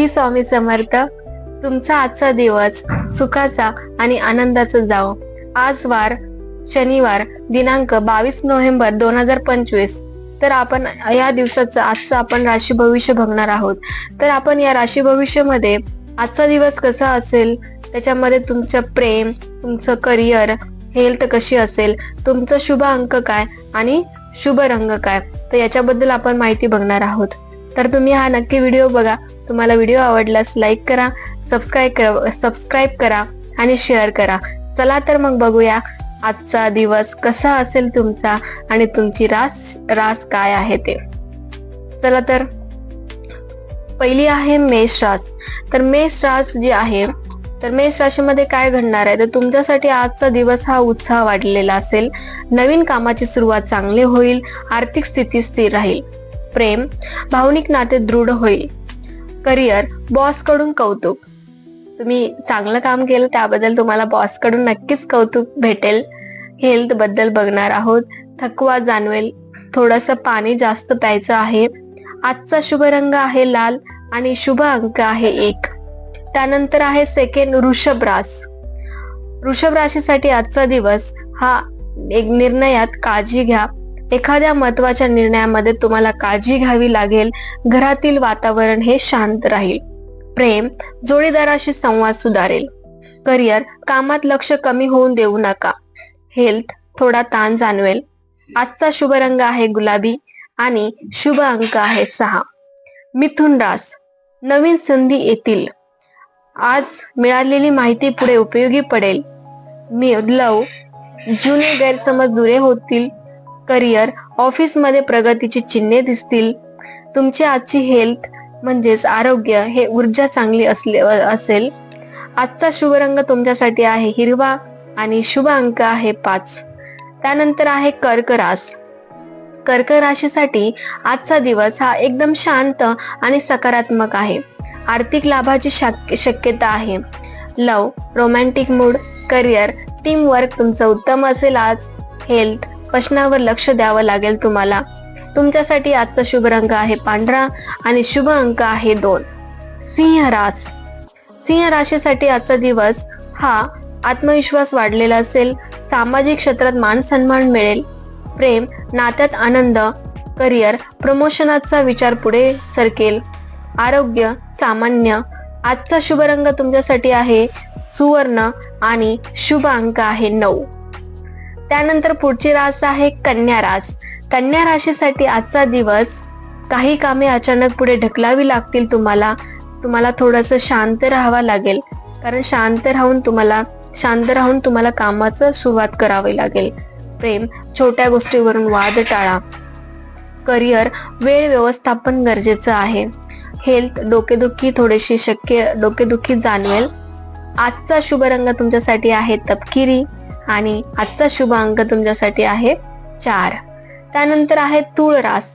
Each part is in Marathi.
श्री स्वामी समर्थ. तुमचा आजचा दिवस सुखाचा आणि आनंदाचा जावो. आज वार शनिवार दिनांक 22 नोव्हेंबर 2025. तर आपण या दिवसाचं आजचं आपण राशी भविष्य बघणार आहोत. तर आपण या राशी भविष्यामध्ये आजचा दिवस कसा असेल, त्याच्यामध्ये तुमचं प्रेम, तुमचं करिअर, हेल्थ कशी असेल, तुमचा शुभ अंक काय आणि शुभ रंग काय, तर याच्याबद्दल आपण माहिती बघणार आहोत. तर तुम्ही हा नक्की व्हिडिओ बघा. तुम्हाला व्हिडिओ आवडल्यास लाईक करा, सबस्क्राईब करा आणि शेअर करा. चला तर मग बघूया आजचा दिवस कसा असेल तुमचा आणि तुमची रास काय आहे ते. चला तर पहिली आहे मेष रास. तर मेष रास जी आहे, तर मेष राशीमध्ये काय घडणार आहे, तर तुमच्यासाठी आजचा दिवस हा उत्साह वाढलेला असेल. नवीन कामाची सुरुवात चांगली होईल. आर्थिक स्थिती स्थिर राहील. प्रेम, भावनिक नाते दृढ होईल. करिअर, बॉस कडून कौतुक. तुम्ही चांगलं काम केलं त्याबद्दल तुम्हाला बॉस कडून नक्कीच कौतुक भेटेल. हेल्थ बद्दल बघणार आहोत. थकवा जाणवेल. थोडंसं पाणी जास्त प्यायचं आहे. आजचा शुभ रंग आहे लाल आणि शुभ अंक आहे 1. त्यानंतर आहे सेकंड वृषभ रास. वृषभ राशीसाठी आजचा दिवस हा एक निर्णयात काळजी घ्या. एखाद्या महत्वाच्या निर्णयामध्ये तुम्हाला काळजी घ्यावी लागेल. घरातील वातावरण हे शांत राहील. प्रेम, जोडीदाराशी संवाद सुधारेल. करिअर, कामात लक्ष कमी होऊन देऊ नका. हेल्थ, थोडा ताण जाणवेल. आजचा शुभ रंग आहे गुलाबी आणि शुभ अंक आहे 6. मिथुन रास. नवीन संधी येतील. आज मिळालेली माहिती पुढे उपयोगी पडेल. लव, जुने गैरसमज दुरे होतील. करिअर, ऑफिस मध्ये प्रगतीची चिन्हे दिसतील. तुमची आजची हेल्थ म्हणजेच आरोग्य हे ऊर्जा चांगली असेल. आजचा शुभ रंग तुमच्यासाठी आहे हिरवा आणि शुभ अंक आहे 5. त्यानंतर आहे कर्क रास. कर्क राशीसाठी आजचा दिवस हा एकदम शांत आणि सकारात्मक आहे. आर्थिक लाभाची शक्यता आहे. Love, romantic mood. Career, team work तुमचं उत्तम असेल. आज हेल्थ, पचनावर लक्ष द्यावं लागेल तुम्हाला. तुमच्यासाठी आजचा शुभ रंग आहे पांढरा आणि शुभ अंक आहे 2. सिंह रास. सिंह राशीसाठी आजचा दिवस हा आत्मविश्वास वाढलेला असेल. सामाजिक क्षेत्रात मान सन्मान मिळेल. प्रेम, नात्यात आनंद. करिअर, प्रमोशनाचा विचार पुढे सरकेल. आरोग्य सामान्य. आजचा शुभ रंग तुमच्यासाठी आहे सुवर्ण आणि शुभ अंक आहे 9. त्यानंतर पुढची रास आहे कन्या रास. कन्या राशीसाठी आजचा दिवस काही कामे अचानक पुढे ढकलावी लागतील. तुम्हाला थोडंसं शांत राहावं लागेल, कारण शांत राहून तुम्हाला कामाचं सुरुवात करावी लागेल. प्रेम, छोट्या गोष्टीवरून वाद टाळा. करिअर, वेळ व्यवस्थापन गरजेचं आहे. हेल्थ, डोकेदुखी जाणवेल. आजचा शुभ रंग तुमच्यासाठी आहे तपकिरी आणि आजचा शुभ अंक तुमच्यासाठी आहे 4. त्यानंतर आहे तुळ रास.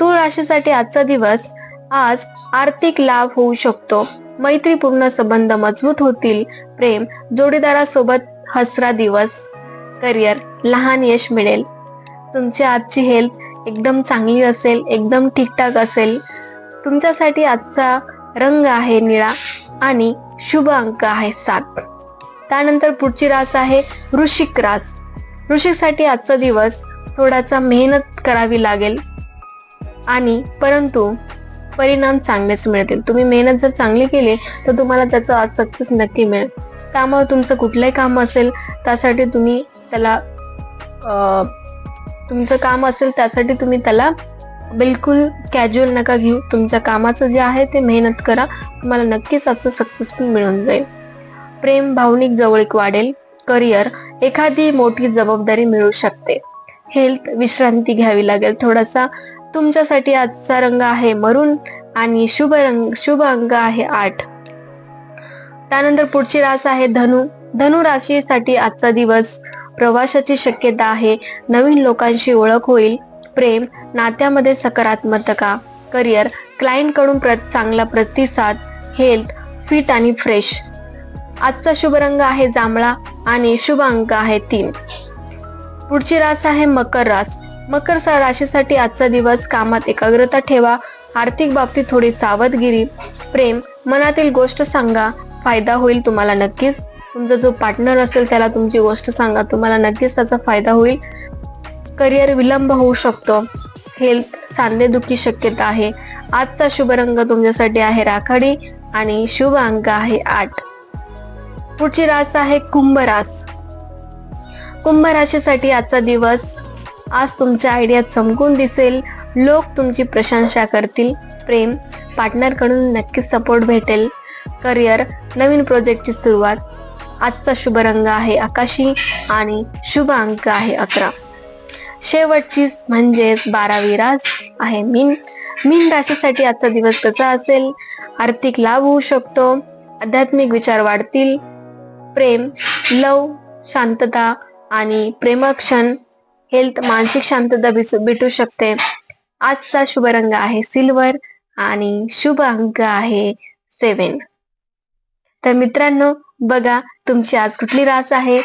तुळ राशीसाठी आजचा दिवस आज आर्थिक लाभ होऊ शकतो. मैत्रीपूर्ण संबंध मजबूत होतील. प्रेम, जोडीदारासोबत हसरा दिवस. करिअर, लहान यश मिळेल. तुमची आजची हेल्थ एकदम चांगली असेल, एकदम ठीकठाक असेल. तुमच्यासाठी आजचा रंग आहे निळा आणि शुभ अंक आहे 7. त्यानंतर पुढची रास आहे वृश्चिक रास. वृश्चिकसाठी आजचा दिवस थोडासा मेहनत करावी लागेल आणि परंतु परिणाम चांगलेच मिळतील. तुम्ही मेहनत जर चांगली केली तर तुम्हाला त्याचा आज सक्सेस नक्की मिळेल. त्यामुळे तुमचं कुठलंही काम असेल त्यासाठी तुम्ही त्याला बिलकुल कॅज्युअल नका घेऊ. तुमच्या कामाचं जे आहे ते मेहनत करा. तुम्हाला नक्कीच आजचं सक्सेसफुल मिळून जाईल. प्रेम, भावनिक जवळीक वाढेल. करिअर, एखादी मोठी जबाबदारी मिळू शकते. हेल्थ, विश्रांती घ्यावी लागेल थोडासा. तुमच्यासाठी आजचा रंग आहे मरून आणि शुभ अंक आहे 8. त्यानंतर पुढची रास आहे धनु. धनु राशीसाठी आजचा दिवस प्रवासाची शक्यता आहे. नवीन लोकांशी ओळख होईल. प्रेम, नात्यामध्ये सकारात्मकता. करिअर, क्लायंट कडून चांगला प्रतिसाद. हेल्थ, फिट आणि फ्रेश. आजचा शुभ रंग आहे जांभळा आणि शुभ अंक आहे 3. पुढची रास आहे मकर रास. मकर राशीसाठी आजचा दिवस कामात एकाग्रता ठेवा. आर्थिक बाबतीत थोडी सावधगिरी. प्रेम, मनातील गोष्ट सांगा, फायदा होईल तुम्हाला नक्कीच. तुमचा जो पार्टनर असेल त्याला तुमची गोष्ट सांगा, तुम्हाला नक्कीच त्याचा फायदा होईल. करिअर, विलंब होऊ शकतो. हेल्थ, सांधेदुखी शक्यता आहे. आजचा शुभ रंग तुमच्यासाठी आहे राखाडी आणि शुभ अंक आहे 8. पुढची रास आहे कुंभ रास. कुंभ राशीसाठी आजचा दिवस, आज तुमच्या आयडिया चमकून दिसेल. लोक तुमची प्रशंसा करतील. प्रेम, पार्टनर कडून नक्कीच सपोर्ट भेटेल. करिअर, नवीन प्रोजेक्टची सुरुवात. आजचा शुभ रंग आहे आकाशी आणि शुभ अंक आहे 11. शेवटची म्हणजेच 12वी रास आहे मीन. मीन राशीसाठी आजचा दिवस कसा असेल? आर्थिक लाभ होऊ शकतो. आध्यात्मिक विचार वाढतील. प्रेम, लव, शांतता आणि प्रेमक्षण. हेल्थ, मानसिक शांतता भेटू शकते. आजचा शुभ रंग आहे सिल्वर आणि शुभ अंक आहे 7. तर मित्रांनो, बघा तुमची आज कुठली रास आहे